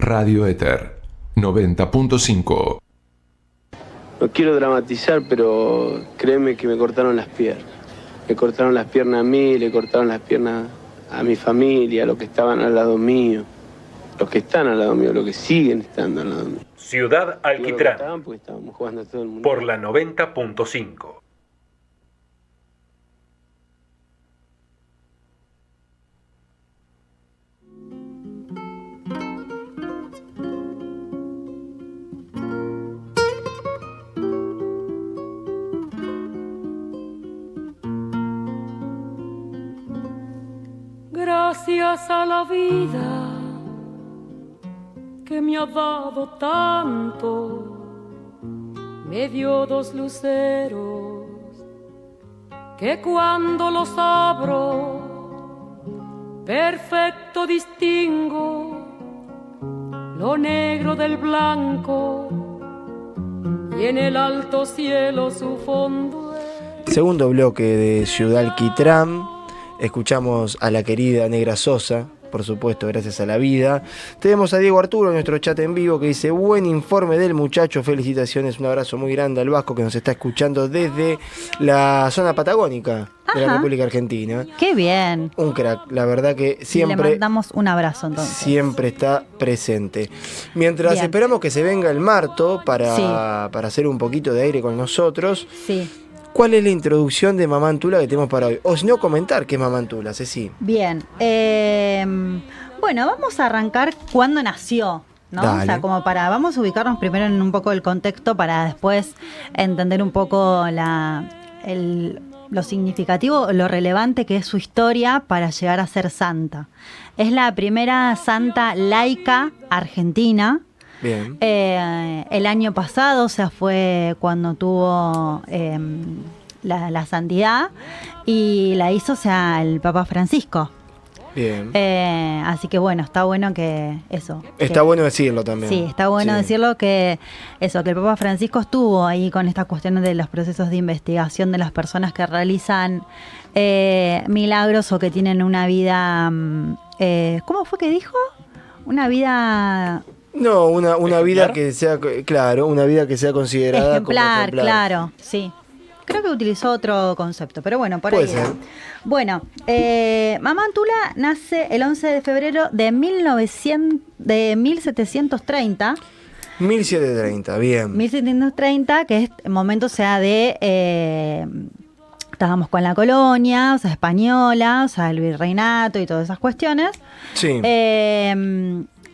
Radio Éter 90.5. No quiero dramatizar, pero créeme que me cortaron las piernas. Me cortaron las piernas a mí, le cortaron las piernas a mi familia, a los que estaban al lado mío, los que están al lado mío, los que siguen estando al lado mío. Ciudad Alquitrán, Porque estábamos jugando a todo el mundo. por la 90.5. Gracias a la vida que me ha dado tanto, me dio dos luceros que cuando los abro, perfecto distingo lo negro del blanco y en el alto cielo su fondo. Segundo bloque de Ciudad Alquitrán. Escuchamos a la querida Negra Sosa, por supuesto, gracias a la vida. Tenemos a Diego Arturo en nuestro chat en vivo que dice: buen informe del muchacho, felicitaciones, un abrazo muy grande al Vasco que nos está escuchando desde la zona patagónica de la República Argentina. ¡Qué bien! Un crack, la verdad que siempre... Le mandamos un abrazo entonces. Siempre está presente. Mientras bien. Esperamos que se venga el Marto para Sí. hacer un poquito de aire con nosotros. Sí. ¿Cuál es la introducción de Mamá Antula que tenemos para hoy? O si no, comentar qué es Mamá Antula, Ceci. Bien. Bueno, vamos a arrancar cuándo nació, ¿no? Dale. O sea, vamos a ubicarnos primero en un poco el contexto para después entender un poco lo significativo, lo relevante que es su historia para llegar a ser santa. Es la primera santa laica argentina. Bien. El año pasado, o sea, fue cuando tuvo la santidad y la hizo, o sea, el Papa Francisco. Bien. Así que bueno, está bueno que eso. Está bueno decirlo también. Sí, está bueno decirlo que el Papa Francisco estuvo ahí con estas cuestiones de los procesos de investigación de las personas que realizan milagros o que tienen una vida, ¿cómo fue que dijo? Una vida... No, una vida que sea, claro, una vida que sea considerada ejemplar, como ejemplar. claro, sí. Creo que utilizó otro concepto, pero bueno, por Puede ahí. ser. Bueno, Mamá Antula nace el 11 de febrero de 1730. 1730, bien. 1730, que es el momento, o sea, de... estábamos con la colonia, o sea, española, o sea, el virreinato y todas esas cuestiones. Sí.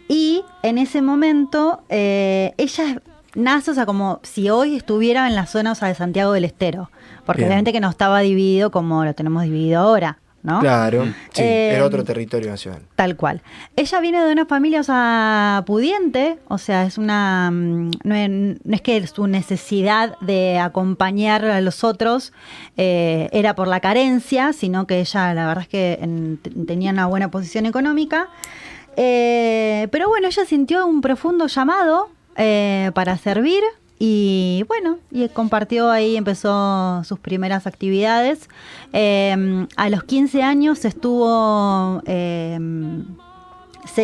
Y en ese momento ella nace, o sea, como si hoy estuviera en la zona, o sea, de Santiago del Estero. Porque Bien. obviamente que no estaba dividido como lo tenemos dividido ahora, ¿no? Claro, sí, era otro territorio nacional. Tal cual. Ella viene de una familia, o sea, pudiente, o sea, es una... No es que su necesidad de acompañar a los otros era por la carencia, sino que ella, la verdad es que tenía una buena posición económica. Pero bueno, ella sintió un profundo llamado para servir y bueno, y compartió ahí, empezó sus primeras actividades. A los 15 años se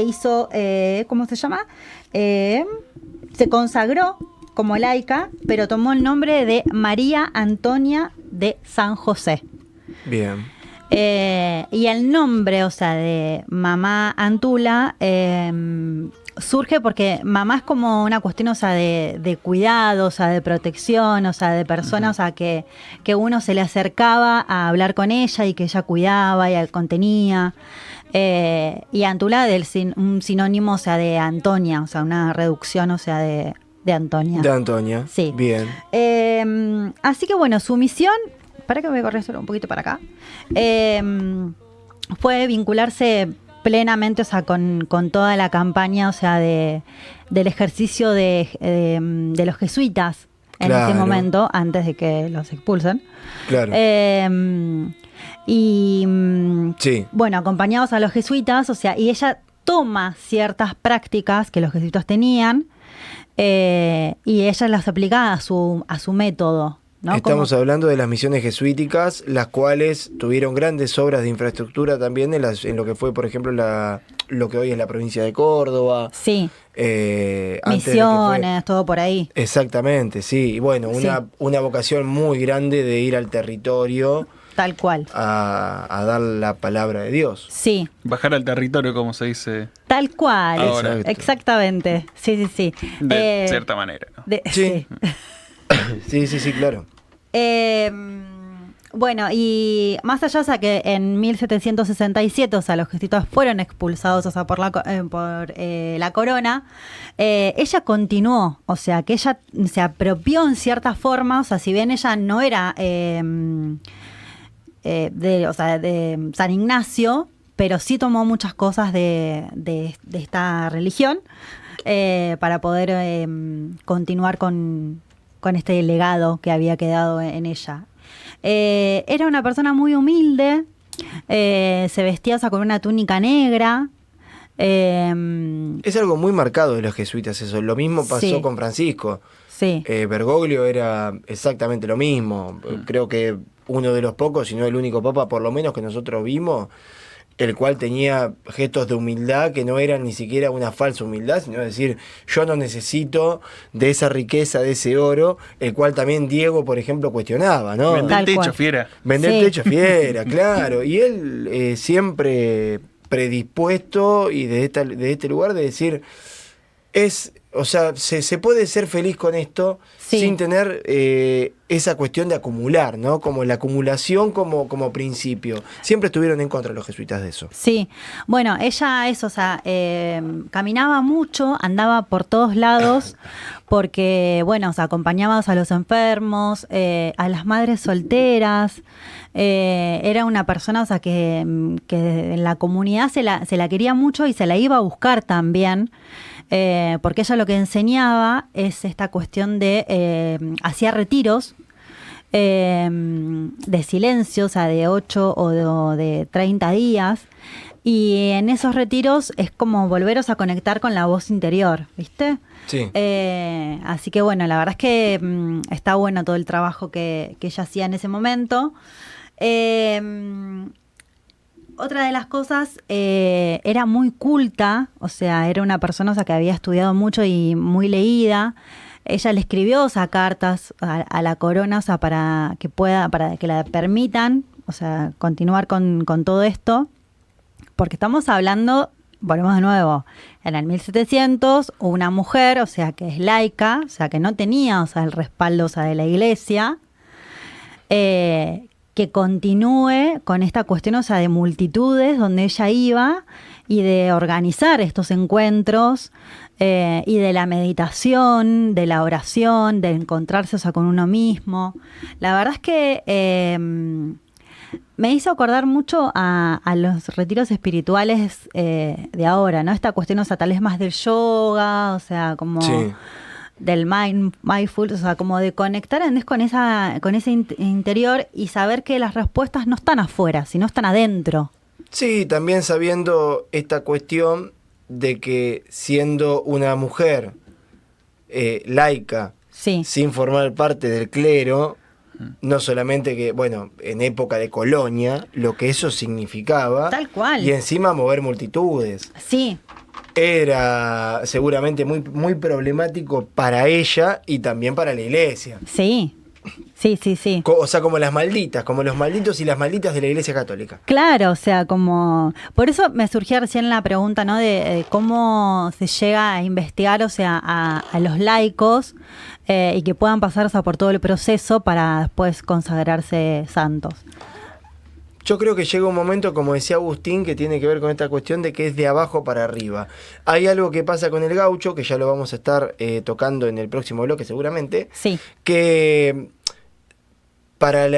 hizo, ¿cómo se llama? Se consagró como laica, pero tomó el nombre de María Antonia de San José. Bien. Y el nombre, o sea, de Mamá Antula surge porque mamá es como una cuestión, o sea, de cuidado, o sea, de protección, o sea, de persona, o sea, que uno se le acercaba a hablar con ella y que ella cuidaba y contenía. Y Antula un sinónimo, o sea, de Antonia, o sea, una reducción, o sea, de Antonia. De Antonia. Sí. Bien. Así que bueno, su misión... Para que me voy a correr solo un poquito para acá. Fue vincularse plenamente, o sea, con toda la campaña, o sea, del ejercicio de los jesuitas en Claro. ese momento, antes de que los expulsen. Claro. Sí. Bueno, acompañados a los jesuitas, o sea, y ella toma ciertas prácticas que los jesuitas tenían y ella las aplica a su método. ¿No? Estamos hablando de las misiones jesuíticas, las cuales tuvieron grandes obras de infraestructura también en lo que fue, por ejemplo, lo que hoy es la provincia de Córdoba. Sí. antes de que Misiones, todo por ahí. Exactamente, sí. Y bueno, una vocación muy grande de ir al territorio Tal cual. a dar la palabra de Dios. Sí, Bajar al territorio, como se dice tal cual. Ahora. Exacto. Exactamente. Sí, sí, sí. de cierta manera, ¿no? Sí. Sí, claro. Bueno, y más allá, o sea, que en 1767, o sea, los jesuitas fueron expulsados, o sea, por la corona, ella continuó, o sea, que ella se apropió en cierta forma, o sea, si bien ella no era de San Ignacio, pero sí tomó muchas cosas de esta religión para poder continuar con este legado que había quedado en ella. Era una persona muy humilde, se vestía, o sea, con una túnica negra. Es algo muy marcado de los jesuitas eso. Lo mismo pasó Sí. con Francisco. Sí, Bergoglio era exactamente lo mismo. Creo que uno de los pocos, si no el único papa, por lo menos que nosotros vimos, el cual tenía gestos de humildad que no eran ni siquiera una falsa humildad, sino decir, yo no necesito de esa riqueza, de ese oro, el cual también Diego, por ejemplo, cuestionaba, ¿no? Vender Tal el techo, cual. fiera. Vender Sí. techo fiera, claro. Y él siempre predispuesto y de este lugar de decir, o sea, se puede ser feliz con esto Sí. sin tener esa cuestión de acumular, ¿no? Como la acumulación como principio. Siempre estuvieron en contra los jesuitas de eso. sí. Bueno, ella eso, o sea, caminaba mucho, andaba por todos lados, porque, bueno, o sea, acompañaba a los enfermos, a las madres solteras. Era una persona, o sea, que en la comunidad se la quería mucho y se la iba a buscar también. Porque ella lo que enseñaba es esta cuestión de hacía retiros de silencio, o sea, de 8 o de 30 días, y en esos retiros es como volveros a conectar con la voz interior, ¿viste? Sí. Así que bueno, la verdad es que está bueno todo el trabajo que ella hacía en ese momento. Otra de las cosas, era muy culta, o sea, era una persona, o sea, que había estudiado mucho y muy leída. Ella le escribió, o sea, cartas a la corona, o sea, para que la permitan, o sea, continuar con todo esto, porque estamos hablando, volvemos de nuevo, en el 1700, una mujer, o sea, que es laica, o sea, que no tenía, o sea, el respaldo, o sea, de la iglesia, que continúe con esta cuestión, o sea, de multitudes donde ella iba y de organizar estos encuentros y de la meditación, de la oración, de encontrarse, o sea, con uno mismo. La verdad es que me hizo acordar mucho a los retiros espirituales de ahora, ¿no? Esta cuestión, o sea, tal vez más del yoga, o sea, como... Sí. del mindful, o sea, como de conectar con ese interior y saber que las respuestas no están afuera, sino están adentro. Sí, también sabiendo esta cuestión de que siendo una mujer laica, Sí, sin formar parte del clero, no solamente que, bueno, en época de colonia, lo que eso significaba, Tal cual. y encima mover multitudes. sí, Era seguramente muy, muy problemático para ella y también para la iglesia. sí, sí. O sea, como las malditas, como los malditos y las malditas de la iglesia católica. Claro, o sea, como... Por eso me surgía recién la pregunta, ¿no? De cómo se llega a investigar, o sea, a los laicos y que puedan pasar, o sea, por todo el proceso para después consagrarse santos. Yo creo que llega un momento, como decía Agustín, que tiene que ver con esta cuestión de que es de abajo para arriba. Hay algo que pasa con el gaucho, que ya lo vamos a estar tocando en el próximo bloque seguramente, Sí, que para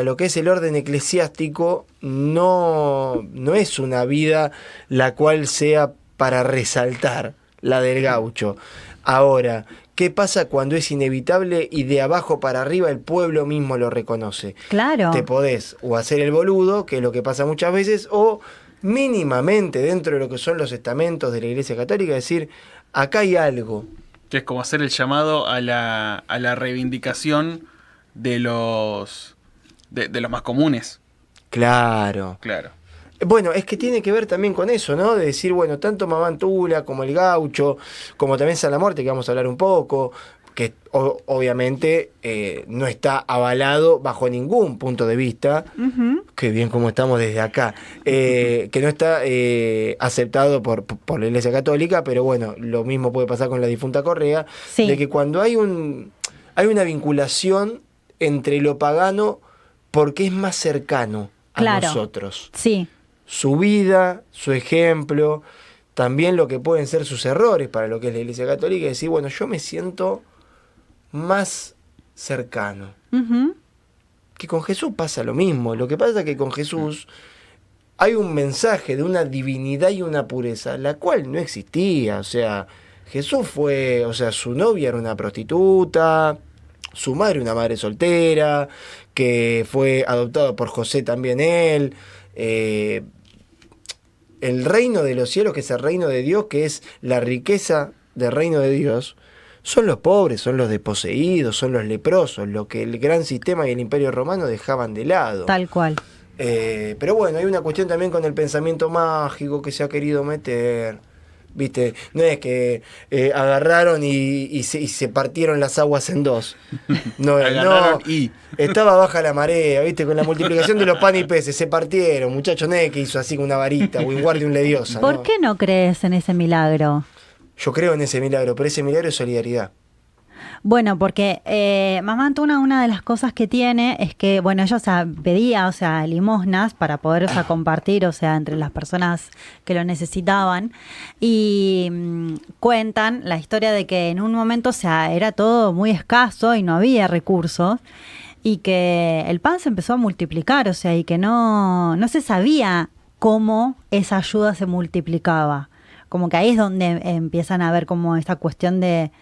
lo que es el orden eclesiástico no es una vida la cual sea para resaltar, la del gaucho. Ahora, ¿qué pasa cuando es inevitable y de abajo para arriba el pueblo mismo lo reconoce? claro. Te podés o hacer el boludo, que es lo que pasa muchas veces, o mínimamente dentro de lo que son los estamentos de la Iglesia Católica, decir, acá hay algo. Que es como hacer el llamado a la reivindicación de los más comunes. Claro. Claro. Bueno, es que tiene que ver también con eso, ¿no? De decir, bueno, tanto Mamá Antula como el Gaucho, como también San la Muerte, que vamos a hablar un poco, que obviamente no está avalado bajo ningún punto de vista, que bien como estamos desde acá, que no está aceptado por la Iglesia Católica, pero bueno, lo mismo puede pasar con la difunta Correa, Sí. de que cuando hay una vinculación entre lo pagano, porque es más cercano a Claro. nosotros. Sí, Su vida, su ejemplo, también lo que pueden ser sus errores para lo que es la Iglesia Católica, y decir, bueno, yo me siento más cercano. ujú, Que con Jesús pasa lo mismo. Lo que pasa es que con Jesús hay un mensaje de una divinidad y una pureza, la cual no existía. O sea, Jesús fue, o sea, su novia era una prostituta, su madre una madre soltera, que fue adoptado por José también él. El reino de los cielos, que es el reino de Dios, que es la riqueza del reino de Dios, son los pobres, son los desposeídos, son los leprosos, lo que el gran sistema y el imperio romano dejaban de lado. tal cual. Pero bueno, hay una cuestión también con el pensamiento mágico que se ha querido meter. ¿Viste? No es que agarraron y se partieron las aguas en dos. No, Agarraron no, y- estaba baja la marea, ¿viste? Con la multiplicación de los panes y peces, se partieron. Muchacho, no es que hizo así con una varita, o igual de un Leviosa. ¿Por ¿no? qué no crees en ese milagro? Yo creo en ese milagro, pero ese milagro es solidaridad. Bueno, porque Mamá Antuna, una de las cosas que tiene es que, bueno, ella, o sea, pedía, o sea, limosnas para poder, o sea, compartir, o sea, entre las personas que lo necesitaban. Y cuentan la historia de que en un momento, o sea, era todo muy escaso y no había recursos. Y que el pan se empezó a multiplicar, o sea, y que no se sabía cómo esa ayuda se multiplicaba. Como que ahí es donde empiezan a ver como esta cuestión de,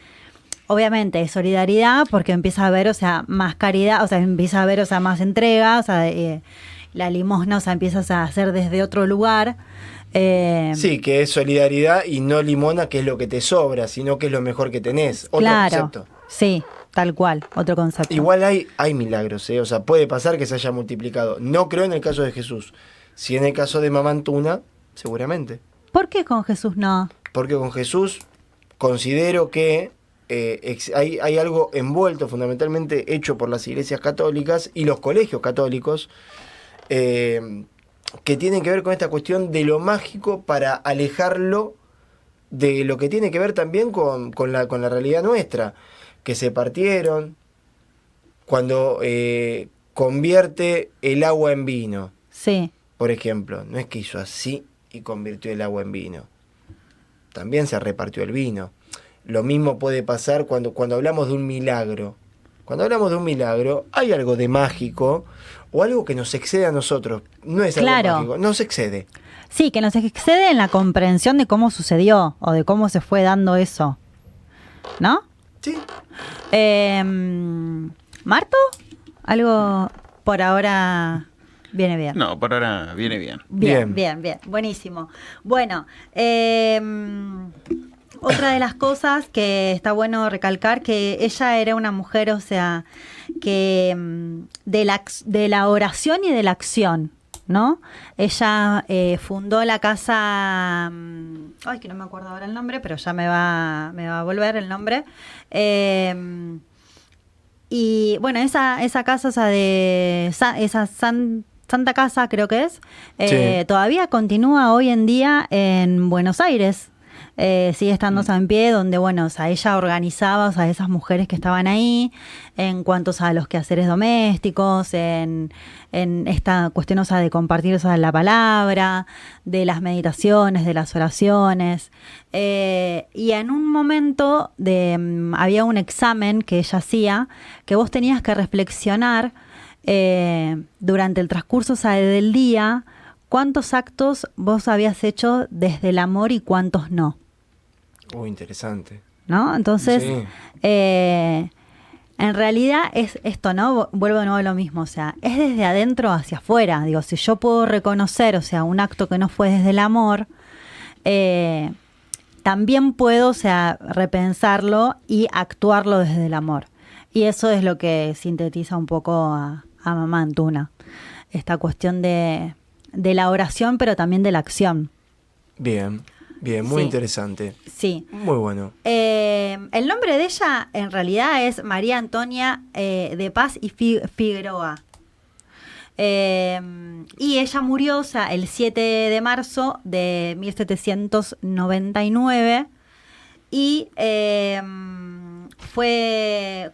obviamente, solidaridad, porque empieza a haber, o sea, más caridad, o sea, empieza a haber, o sea, más entrega, o sea, la limosna, o sea, empiezas a hacer desde otro lugar. Sí, que es solidaridad y no limona, que es lo que te sobra, sino que es lo mejor que tenés. Otro Claro, concepto. sí, tal cual, otro concepto. Igual hay milagros, ¿eh? O sea, puede pasar que se haya multiplicado. No creo en el caso de Jesús. Si en el caso de Mamá Antuna, seguramente. ¿Por qué con Jesús no? Porque con Jesús considero que hay algo envuelto, fundamentalmente hecho por las iglesias católicas y los colegios católicos, que tienen que ver con esta cuestión de lo mágico para alejarlo de lo que tiene que ver también con la realidad nuestra, que se partieron cuando convierte el agua en vino, Sí, por ejemplo. No es que hizo así y convirtió el agua en vino. También se repartió el vino. Lo mismo puede pasar cuando hablamos de un milagro. Cuando hablamos de un milagro, hay algo de mágico o algo que nos excede a nosotros. No es algo Claro. mágico, nos excede. sí, que nos excede en la comprensión de cómo sucedió o de cómo se fue dando eso, ¿no? Sí. ¿Marto? Algo por ahora viene bien. No, por ahora viene bien. Bien, Bien. bien, bien, buenísimo. Bueno, otra de las cosas que está bueno recalcar, que ella era una mujer, o sea, que de la oración y de la acción, ¿no? Ella fundó la casa, ay, que no me acuerdo ahora el nombre, pero ya me va a volver el nombre. Y bueno, esa casa, o sea, Santa Casa, creo que es, Sí. todavía continúa hoy en día en Buenos Aires. Sigue estando, o sea, en pie, donde, bueno, o sea, ella organizaba, o sea, esas mujeres que estaban ahí, en cuanto, o sea, a los quehaceres domésticos, en esta cuestión, o sea, de compartir, o sea, la palabra, de las meditaciones, de las oraciones. Y en un momento había un examen que ella hacía, que vos tenías que reflexionar durante el transcurso, o sea, del día, cuántos actos vos habías hecho desde el amor y cuántos no, Interesante. ¿no? Entonces, Sí. en realidad es esto, ¿no? Vuelvo de nuevo a lo mismo, o sea, es desde adentro hacia afuera. Digo, si yo puedo reconocer, o sea, un acto que no fue desde el amor, también puedo, o sea, repensarlo y actuarlo desde el amor. Y eso es lo que sintetiza un poco a Mamá Antuna. Esta cuestión de de la oración, pero también de la acción. Bien, muy Sí. interesante. Sí. Muy bueno. El nombre de ella en realidad es María Antonia de Paz y Figueroa. Y ella murió, o sea, el 7 de marzo de 1799 y fue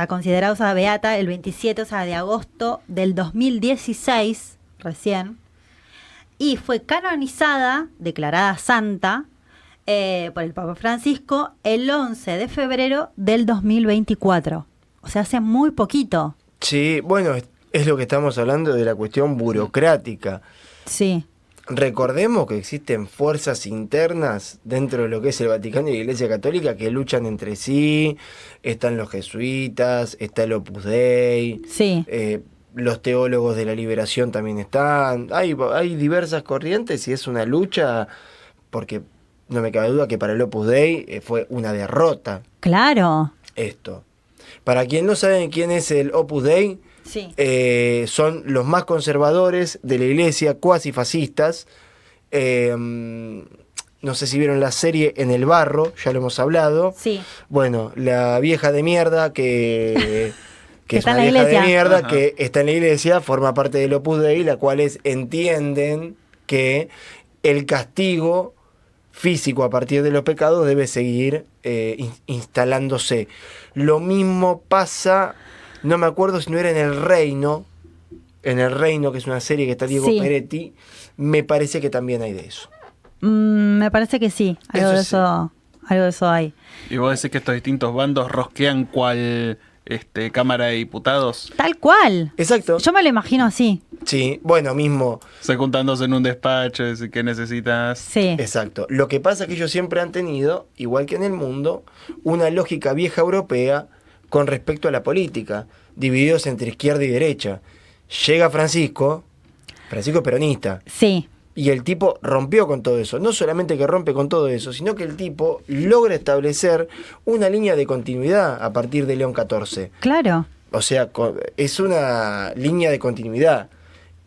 considerada, o sea, beata el 27, o sea, de agosto del 2016, recién, y fue canonizada, declarada santa, por el Papa Francisco el 11 de febrero del 2024. O sea, hace muy poquito. Sí, bueno, es lo que estamos hablando de la cuestión burocrática. Sí. Recordemos que existen fuerzas internas dentro de lo que es el Vaticano y la Iglesia Católica que luchan entre sí. Están los jesuitas, está el Opus Dei, Sí. los teólogos de la liberación también están. Hay diversas corrientes y es una lucha porque no me cabe duda que para el Opus Dei fue una derrota Claro. esto. Para quien no sabe quién es el Opus Dei, Sí. son los más conservadores de la iglesia, cuasi fascistas. No sé si vieron la serie En el Barro, ya lo hemos hablado. Sí. Bueno, la vieja de mierda que Que es está una en la vieja de iglesia. mierda Ajá. que está en la iglesia, forma parte del Opus Dei, la cuales entienden que el castigo físico a partir de los pecados debe seguir instalándose. Lo mismo pasa, no me acuerdo si no era en El Reino, que es una serie que está Diego Sí. Peretti, me parece que también hay de eso. Me parece que sí. Algo de eso hay. Y vos decís que estos distintos bandos rosquean cual Cámara de Diputados, Tal cual. Exacto. Yo me lo imagino así. Sí, bueno, mismo. se juntándose en un despacho, decir que necesitas. Sí. Exacto. Lo que pasa es que ellos siempre han tenido, igual que en el mundo, una lógica vieja europea con respecto a la política, divididos entre izquierda y derecha. Llega Francisco es peronista, Sí. y el tipo rompió con todo eso. No solamente que rompe con todo eso, sino que el tipo logra establecer una línea de continuidad a partir de León XIV. Claro. O sea, es una línea de continuidad.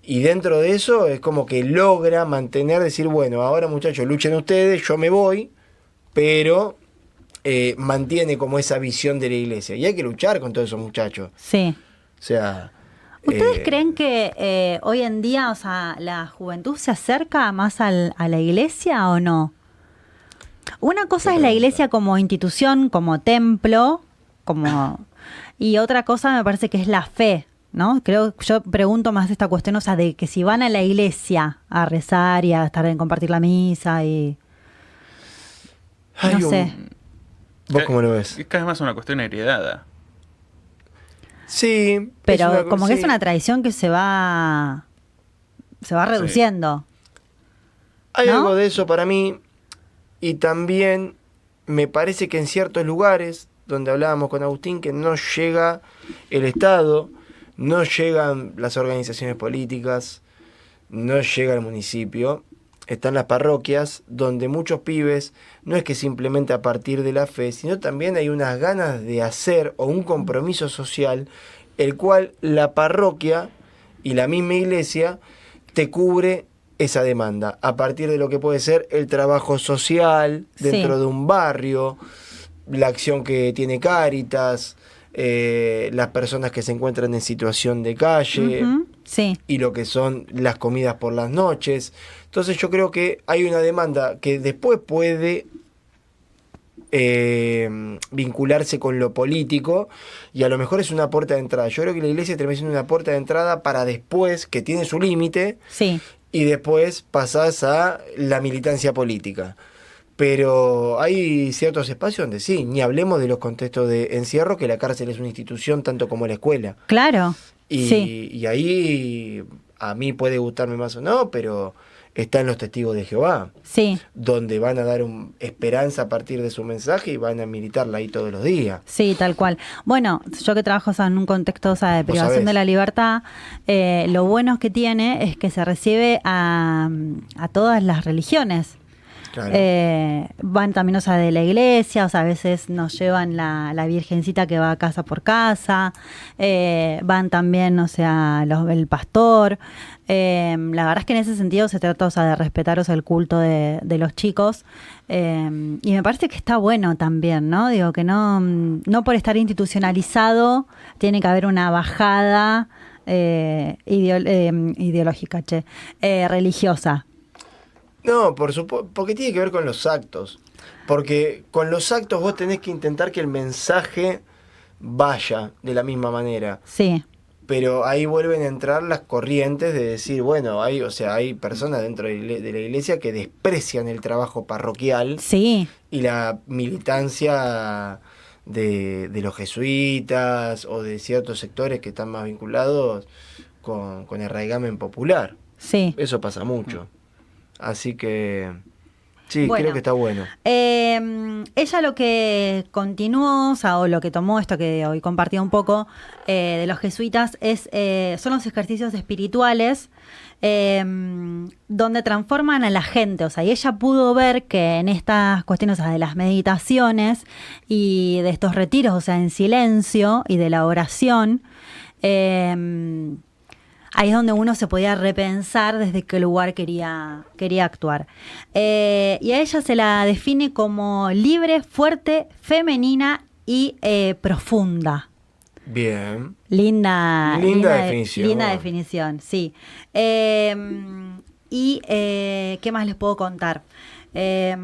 Y dentro de eso es como que logra mantener, decir, bueno, ahora muchachos, luchen ustedes, yo me voy, pero mantiene como esa visión de la iglesia. Y hay que luchar con todos esos muchachos. Sí. O sea... ¿Ustedes creen que hoy en día, o sea, la juventud se acerca más a la iglesia o no? Una cosa es la iglesia como institución, como templo, y otra cosa me parece que es la fe, ¿no? Yo pregunto más esta cuestión, o sea, de que si van a la iglesia a rezar y a estar en compartir la misa y hay no sé. ¿Vos cómo lo ves? Es cada vez más una cuestión heredada. Sí. Pero como que sí. es una tradición que se va reduciendo. Hay ¿no? algo de eso para mí. Y también me parece que en ciertos lugares, donde hablábamos con Agustín, que no llega el Estado, no llegan las organizaciones políticas, no llega el municipio, están las parroquias, donde muchos pibes, no es que simplemente a partir de la fe, sino también hay unas ganas de hacer o un compromiso social, el cual la parroquia y la misma iglesia te cubre esa demanda, a partir de lo que puede ser el trabajo social dentro Sí. de un barrio, la acción que tiene Cáritas, las personas que se encuentran en situación de calle, Ujú, sí. y lo que son las comidas por las noches. Entonces yo creo que hay una demanda que después puede vincularse con lo político, y a lo mejor es una puerta de entrada. Yo creo que la iglesia termina siendo una puerta de entrada para después, que tiene su límite, Sí. y después pasás a la militancia política. Pero hay ciertos espacios donde sí, ni hablemos de los contextos de encierro, que la cárcel es una institución tanto como la escuela. Claro. Y, Sí. y ahí a mí puede gustarme más o no, pero están los testigos de Jehová, Sí. donde van a dar esperanza a partir de su mensaje y van a militarla ahí todos los días. Sí, tal cual. Bueno, yo que trabajo, o sea, en un contexto, o sea, de Vos privación sabés. de la libertad, lo bueno que tiene es que se recibe a todas las religiones. Claro. Van también, o sea, de la iglesia, o sea, a veces nos llevan la virgencita que va casa por casa, van también, o sea, el pastor. La verdad es que en ese sentido se trata, o sea, de respetar, o sea, el culto de los chicos. Y me parece que está bueno también, ¿no? Digo, que no por estar institucionalizado tiene que haber una bajada ideológica, religiosa. No, por supuesto, porque tiene que ver con los actos. Porque con los actos vos tenés que intentar que el mensaje vaya de la misma manera. Sí. Pero ahí vuelven a entrar las corrientes de decir, bueno, hay personas dentro de la iglesia que desprecian el trabajo parroquial. Sí. Y la militancia de los jesuitas o de ciertos sectores que están más vinculados con el reigamen popular. Sí. Eso pasa mucho. Así que sí, bueno, creo que está bueno. Ella lo que continuó, o lo que tomó, esto que hoy compartía un poco, de los jesuitas, son los ejercicios espirituales donde transforman a la gente. O sea, y ella pudo ver que en estas cuestiones, o sea, de las meditaciones y de estos retiros, o sea, en silencio y de la oración, ahí es donde uno se podía repensar desde qué lugar quería actuar. Y a ella se la define como libre, fuerte, femenina y profunda. Bien. Linda definición. Linda definición, sí. ¿Qué más les puedo contar? ¿Qué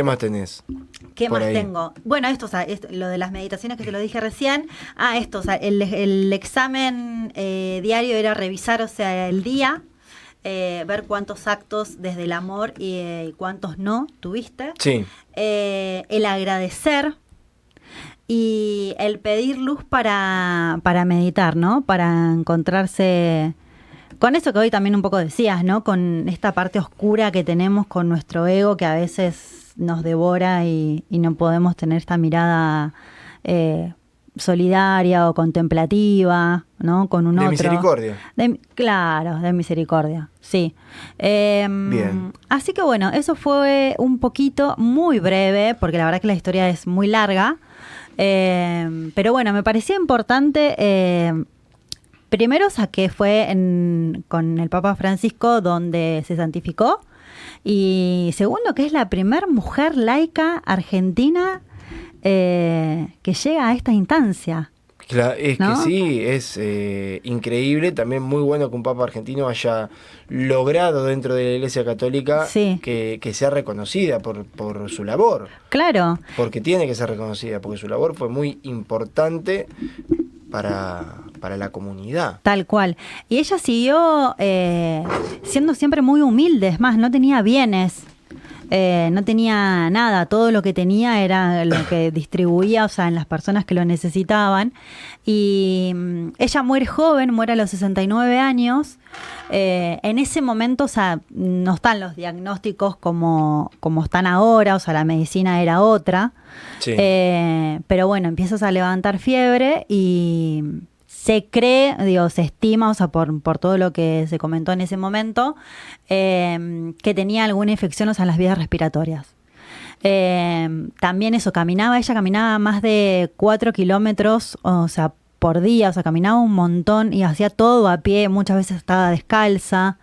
más tenés? ¿Qué por más ahí? tengo? Bueno, esto, o sea, lo de las meditaciones que te lo dije recién. Esto, o sea, el examen diario era revisar, o sea, el día, ver cuántos actos desde el amor y cuántos no tuviste. Sí. El agradecer y el pedir luz para meditar, ¿no? Para encontrarse con eso que hoy también un poco decías, ¿no? Con esta parte oscura que tenemos con nuestro ego que a veces nos devora y no podemos tener esta mirada solidaria o contemplativa, ¿no? Con un otro. De misericordia. Claro, de misericordia, sí. Bien. Así que bueno, eso fue un poquito, muy breve, porque la verdad que la historia es muy larga. Pero bueno, me parecía importante, primero, o sea, que fue con el Papa Francisco donde se santificó. Y segundo, que es la primer mujer laica argentina que llega a esta instancia. Claro, es ¿no? que sí, es increíble, también muy bueno que un papa argentino haya logrado dentro de la Iglesia Católica Sí. que sea reconocida por su labor. Claro. Porque tiene que ser reconocida, porque su labor fue muy importante para la comunidad. Tal cual. Y ella siguió siendo siempre muy humilde, es más, no tenía bienes. No tenía nada, todo lo que tenía era lo que distribuía, o sea, en las personas que lo necesitaban. Y ella muere joven, muere a los 69 años. En ese momento, o sea, no están los diagnósticos como están ahora, o sea, la medicina era otra. Sí. Pero bueno, empiezas a levantar fiebre y se cree, se estima, o sea, por todo lo que se comentó en ese momento, que tenía alguna infección, o sea, en las vías respiratorias. También ella caminaba más de 4 kilómetros, o sea, por día, o sea, caminaba un montón y hacía todo a pie, muchas veces estaba descalza.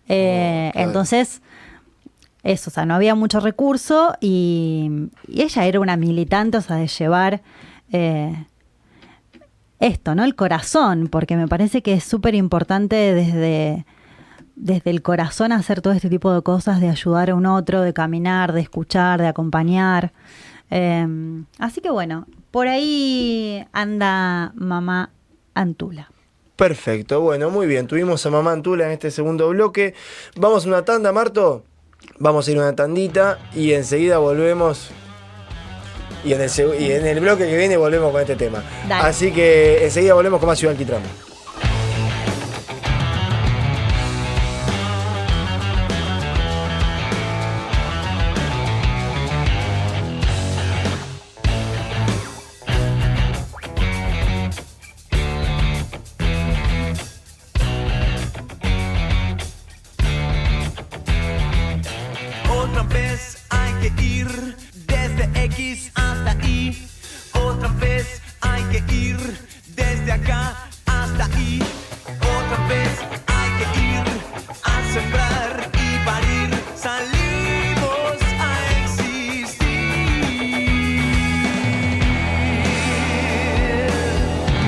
Claro. Entonces, eso, o sea, no había mucho recurso y ella era una militante, o sea, de llevar esto, ¿no? El corazón, porque me parece que es súper importante desde el corazón hacer todo este tipo de cosas, de ayudar a un otro, de caminar, de escuchar, de acompañar. Así que bueno, por ahí anda Mamá Antula. Perfecto, bueno, muy bien. Tuvimos a Mamá Antula en este segundo bloque. Vamos a una tanda, Marto. Vamos a ir a una tandita y enseguida volvemos. Y en el bloque que viene volvemos con este tema. Dale. Así que enseguida volvemos con más Ciudad Alquitrán. Otra vez desde X hasta Y. Otra vez hay que ir desde acá hasta ahí. Otra vez hay que ir a sembrar y parir. Salimos a existir.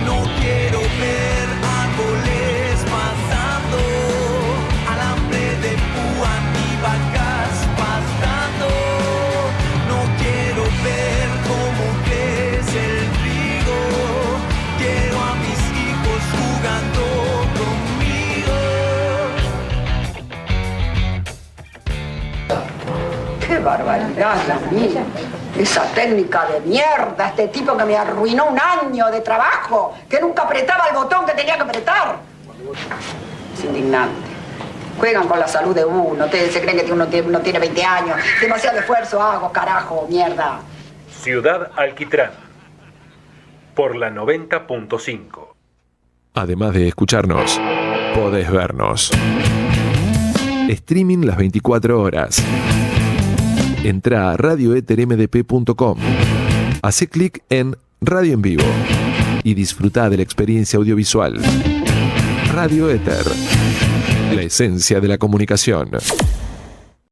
No quiero ver árboles pasando, alambre de púa ni vacas pastando. No quiero ver cómo crece el trigo. Quiero a mis hijos jugando conmigo. ¡Qué barbaridad la mía! Esa técnica de mierda, este tipo que me arruinó un año de trabajo, que nunca apretaba el botón que tenía que apretar. Es indignante. Juegan con la salud de uno. Ustedes se creen que uno tiene 20 años. Demasiado esfuerzo hago, carajo, mierda. Ciudad Alquitrán, por la 90.5. Además de escucharnos, podés vernos. Streaming las 24 horas. Entrá a radioetermdp.com. Hacé clic en Radio en Vivo y disfrutá de la experiencia audiovisual. Radio Éter, la esencia de la comunicación.